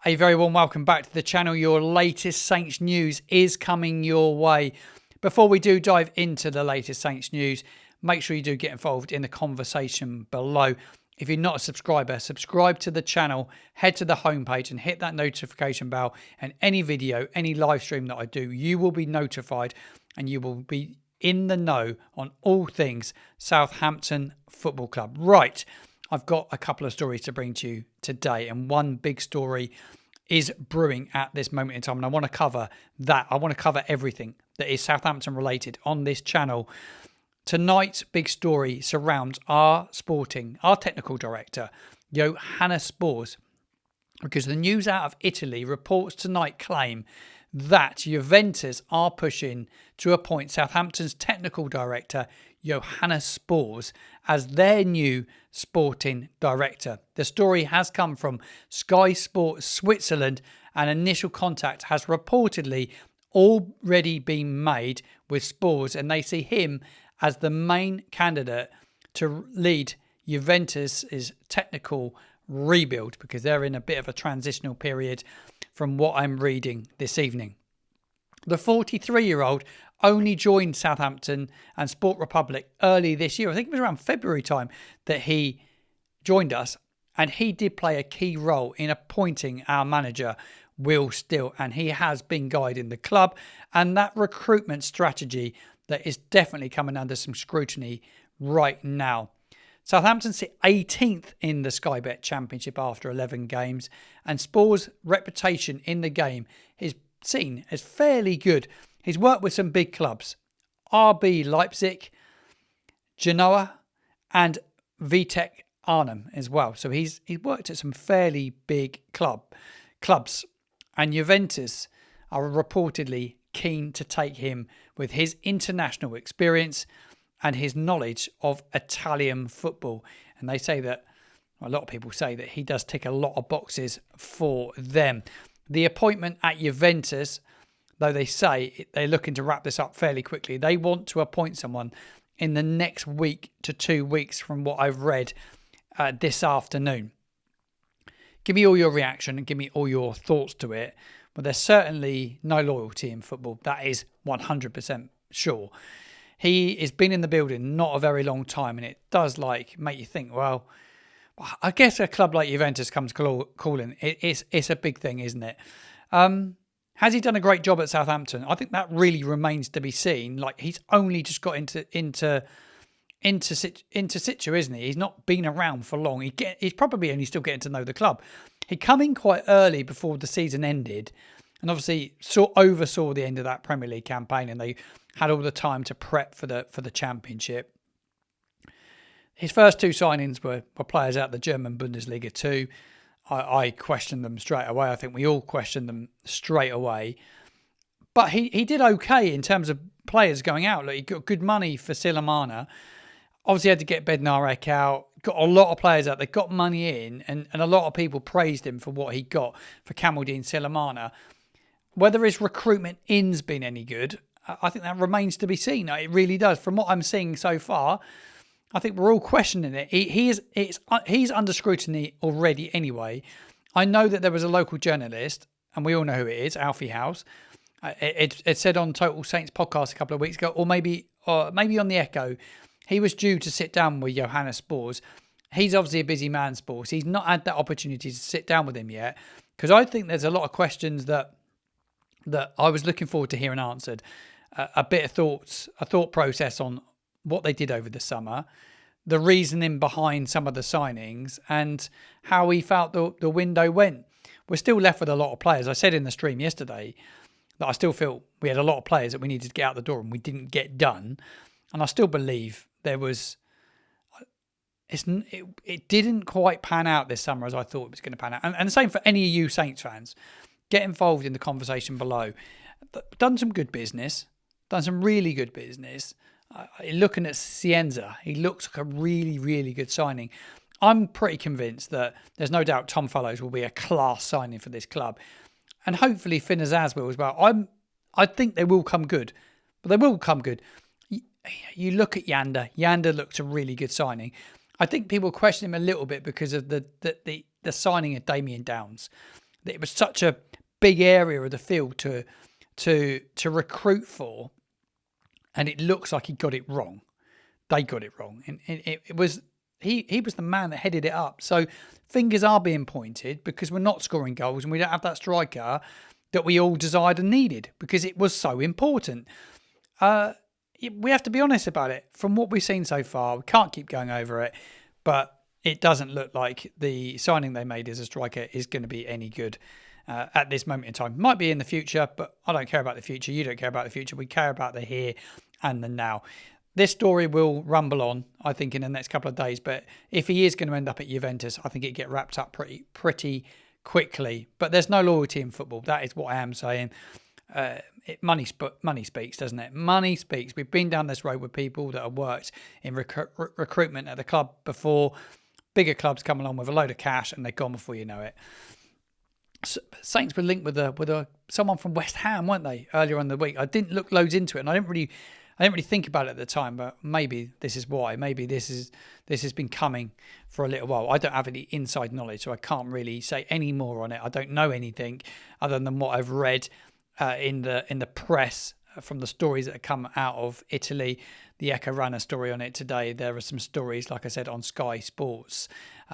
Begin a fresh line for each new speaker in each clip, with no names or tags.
A very warm welcome back to the channel. Your latest Saints news is coming your way. Before we do dive into the latest Saints news, make sure you do get involved in the conversation below. If you're not a subscriber, subscribe to the channel, head to the homepage and hit that notification bell, and any video, any live stream that I do, you will be notified and you will be in the know on all things Southampton Football Club. Right, I've got a couple of stories to bring to you today, and one big story is brewing at this moment in time, and I want to cover that. I want to cover everything that is Southampton related on this channel. Tonight's big story surrounds our technical director, Johannes Spors, because the news out of Italy reports tonight claim that Juventus are pushing to appoint Southampton's technical director, Johannes Spors, as their new sporting director. The story has come from Sky Sports Switzerland, and initial contact has reportedly already been made with Spors, and they see him as the main candidate to lead Juventus's technical rebuild, because they're in a bit of a transitional period from what I'm reading this evening. The 43-year-old only joined Southampton and Sport Republic early this year. I think it was around February time that he joined us, and he did play a key role in appointing our manager, Will Still, and he has been guiding the club and that recruitment strategy that is definitely coming under some scrutiny right now. Southampton sit 18th in the Sky Bet Championship after 11 games, and Spors' reputation in the game is seen as fairly good. He's worked with some big clubs, RB Leipzig, Genoa, and Vitesse Arnhem as well. So he's worked at some fairly big clubs, and Juventus are reportedly keen to take him with his international experience and his knowledge of Italian football. And they say that, a lot of people say that he does tick a lot of boxes for them. The appointment at Juventus, though they say they're looking to wrap this up fairly quickly, they want to appoint someone in the next week to 2 weeks from what I've read this afternoon. Give me all your reaction and give me all your thoughts to it. But there's certainly no loyalty in football. That is 100% sure. He has been in the building not a very long time, and it does make you think, well, I guess a club like Juventus comes calling. It's a big thing, isn't it? Has he done a great job at Southampton? I think that really remains to be seen. He's only just got into situ, isn't he? He's not been around for long. He's probably only still getting to know the club. He come in quite early before the season ended, and obviously oversaw the end of that Premier League campaign, and they had all the time to prep for the Championship. His first 2 signings were players out of the German Bundesliga too. I questioned them straight away. I think we all questioned them straight away. But he did okay in terms of players going out. He got good money for Silamana. Obviously had to get Bednarek out. Got a lot of players out. They got money in, and a lot of people praised him for what he got for Kamaldeen Silamana. Whether his recruitment in's been any good, I think that remains to be seen. It really does. From what I'm seeing so far, I think we're all questioning it. He's under scrutiny already anyway. I know that there was a local journalist, and we all know who it is, Alfie House. It said on Total Saints podcast a couple of weeks ago, or maybe on the Echo, he was due to sit down with Johannes Spors. He's obviously a busy man, Spors. He's not had that opportunity to sit down with him yet, because I think there's a lot of questions that I was looking forward to hearing answered. A thought process on what they did over the summer, the reasoning behind some of the signings, and how he felt the window went. We're still left with a lot of players. I said in the stream yesterday that I still feel we had a lot of players that we needed to get out the door and we didn't get done. And I still believe it didn't quite pan out this summer as I thought it was going to pan out. And the same for any of you Saints fans. Get involved in the conversation below. Done some good business. Done some really good business. Looking at Cienza, he looks like a really, really good signing. I'm pretty convinced that there's no doubt Tom Fellows will be a class signing for this club. And hopefully Finn Azaz will as well. I think they will come good. But they will come good. You look at Yander. Yander looks a really good signing. I think people question him a little bit because of the signing of Damien Downs. that it was such a big area of the field to recruit for, and it looks like he got it wrong. They got it wrong, and it was he was the man that headed it up. So fingers are being pointed because we're not scoring goals and we don't have that striker that we all desired and needed because it was so important. We have to be honest about it. From what we've seen so far, we can't keep going over it, but it doesn't look like the signing they made as a striker is going to be any good at this moment in time. Might be in the future, but I don't care about the future. You don't care about the future. We care about the here and the now. This story will rumble on, I think, in the next couple of days. But if he is going to end up at Juventus, I think it get wrapped up pretty quickly. But there's no loyalty in football. That is what I am saying. Money speaks, doesn't it? Money speaks. We've been down this road with people that have worked in recruitment at the club before. Bigger clubs come along with a load of cash and they're gone before you know it. Saints were linked with someone from West Ham, weren't they, earlier on in the week? I didn't look loads into it, and I didn't really think about it at the time, but maybe this is why. Maybe this has been coming for a little while. I don't have any inside knowledge, so I can't really say any more on it. I don't know anything other than what I've read in the press from the stories that have come out of Italy. The Echo ran a story on it today. There are some stories, like I said, on Sky Sports,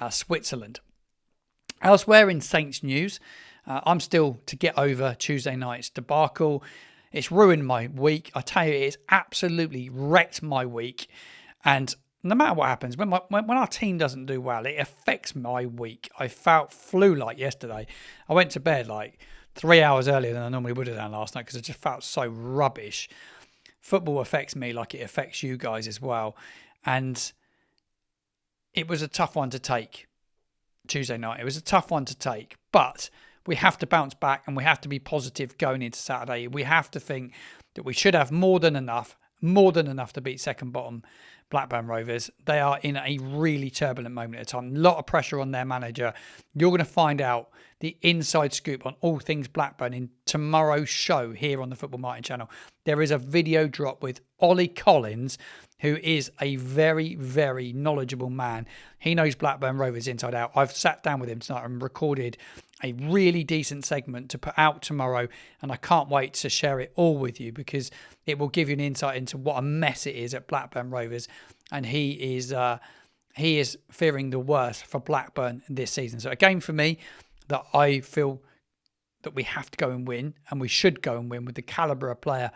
Switzerland. Elsewhere in Saints news, I'm still to get over Tuesday night's debacle. It's ruined my week. I tell you, it's absolutely wrecked my week. And no matter what happens, when our team doesn't do well, it affects my week. I felt flu-like yesterday. I went to bed like 3 hours earlier than I normally would have done last night because I just felt so rubbish. Football affects me like it affects you guys as well. And it was a tough one to take Tuesday night. It was a tough one to take, but we have to bounce back and we have to be positive going into Saturday. We have to think that we should have more than enough to beat second bottom Blackburn Rovers. They are in a really turbulent moment of time. A lot of pressure on their manager. You're going to find out the inside scoop on all things Blackburn in tomorrow's show here on the Football Martin channel. There is a video drop with Ollie Collins, who is a very, very knowledgeable man. He knows Blackburn Rovers inside out. I've sat down with him tonight and recorded a really decent segment to put out tomorrow, and I can't wait to share it all with you because it will give you an insight into what a mess it is at Blackburn Rovers, and he is fearing the worst for Blackburn this season. So a game for me that I feel that we have to go and win, and we should go and win with the calibre of player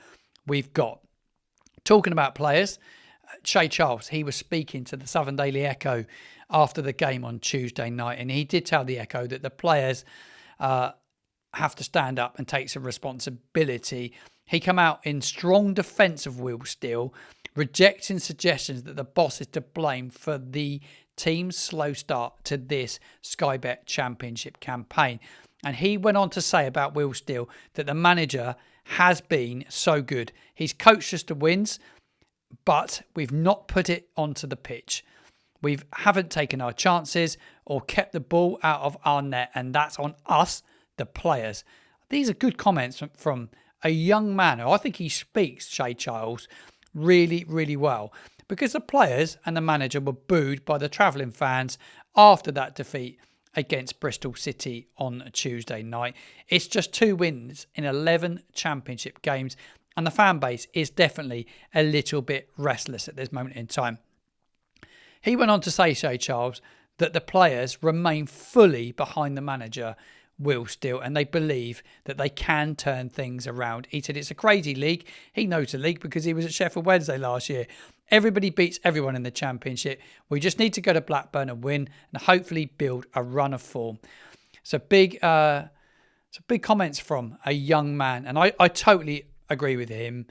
we've got. Talking about players, Shay Charles, he was speaking to the Southern Daily Echo after the game on Tuesday night, and he did tell the Echo that the players have to stand up and take some responsibility. He came out in strong defence of Will Steele, rejecting suggestions that the boss is to blame for the team's slow start to this Sky Bet Championship campaign. And he went on to say about Will Steele that the manager has been so good. He's coached us to wins, but we've not put it onto the pitch. We haven't taken our chances or kept the ball out of our net, and that's on us, the players. These are good comments from a young man who I think he speaks, Shay Charles, really, really well, because the players and the manager were booed by the travelling fans after that defeat against Bristol City on Tuesday night. It's just 2 wins in 11 championship games, and the fan base is definitely a little bit restless at this moment in time. He went on to say, Shay Charles, that the players remain fully behind the manager, Will Steele, and they believe that they can turn things around. He said it's a crazy league. He knows the league because he was at Sheffield Wednesday last year. Everybody beats everyone in the Championship. We just need to go to Blackburn and win and hopefully build a run of form. So big comments from a young man, and I totally agree with him.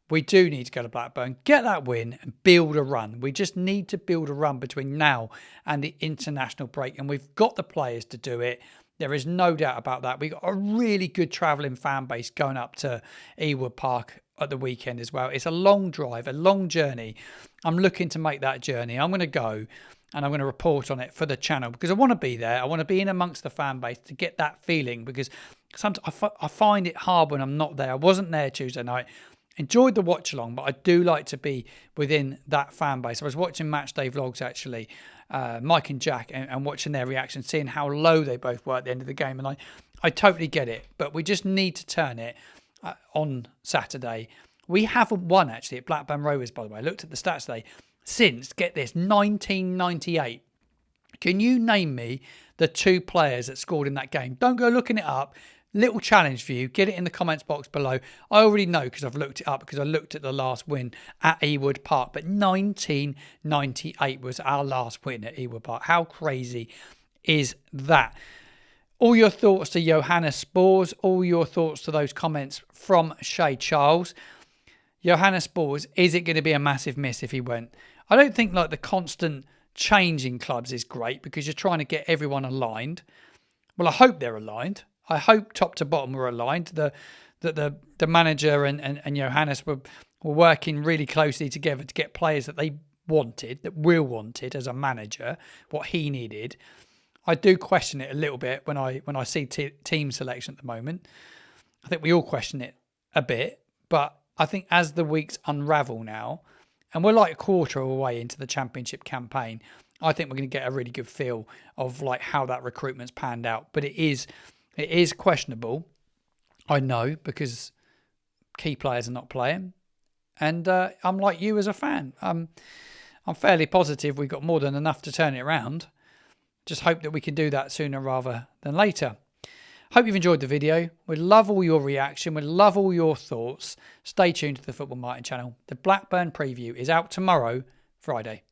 We do need to go to Blackburn, get that win and build a run. We just need to build a run between now and the international break, and we've got the players to do it. There is no doubt about that. We've got a really good travelling fan base going up to Ewood Park at the weekend as well. It's a long drive, a long journey. I'm looking to make that journey. I'm going to go and I'm going to report on it for the channel because I want to be there. I want to be in amongst the fan base to get that feeling because sometimes I find it hard when I'm not there. I wasn't there Tuesday night. Enjoyed the watch along, but I do like to be within that fan base. I was watching Matchday Vlogs actually, Mike and Jack, and watching their reaction, seeing how low they both were at the end of the game. And I I totally get it, but we just need to turn it on Saturday. We haven't won, actually, at Blackburn Rovers, by the way. I looked at the stats today. Since, get this, 1998. Can you name me the 2 players that scored in that game? Don't go looking it up. Little challenge for you. Get it in the comments box below. I already know because I've looked it up, because I looked at the last win at Ewood Park. But 1998 was our last win at Ewood Park. How crazy is that? All your thoughts to Johannes Spors. All your thoughts to those comments from Shay Charles. Johannes Spors, is it going to be a massive miss if he went? I don't think like the constant change in clubs is great, because you're trying to get everyone aligned. Well, I hope they're aligned. I hope top to bottom were aligned. That the manager and Johannes were working really closely together to get players that they wanted, that Will wanted as a manager, what he needed. I do question it a little bit when I see team selection at the moment. I think we all question it a bit, but I think as the weeks unravel now, and we're like a quarter of a way into the championship campaign, I think we're going to get a really good feel of like how that recruitment's panned out. But it is questionable, I know, because key players are not playing, and I'm like you as a fan. I'm fairly positive we've got more than enough to turn it around. Just hope that we can do that sooner rather than later. Hope you've enjoyed the video. We'd love all your reaction. We'd love all your thoughts. Stay tuned to the Football Martin channel. The Blackburn preview is out tomorrow, Friday.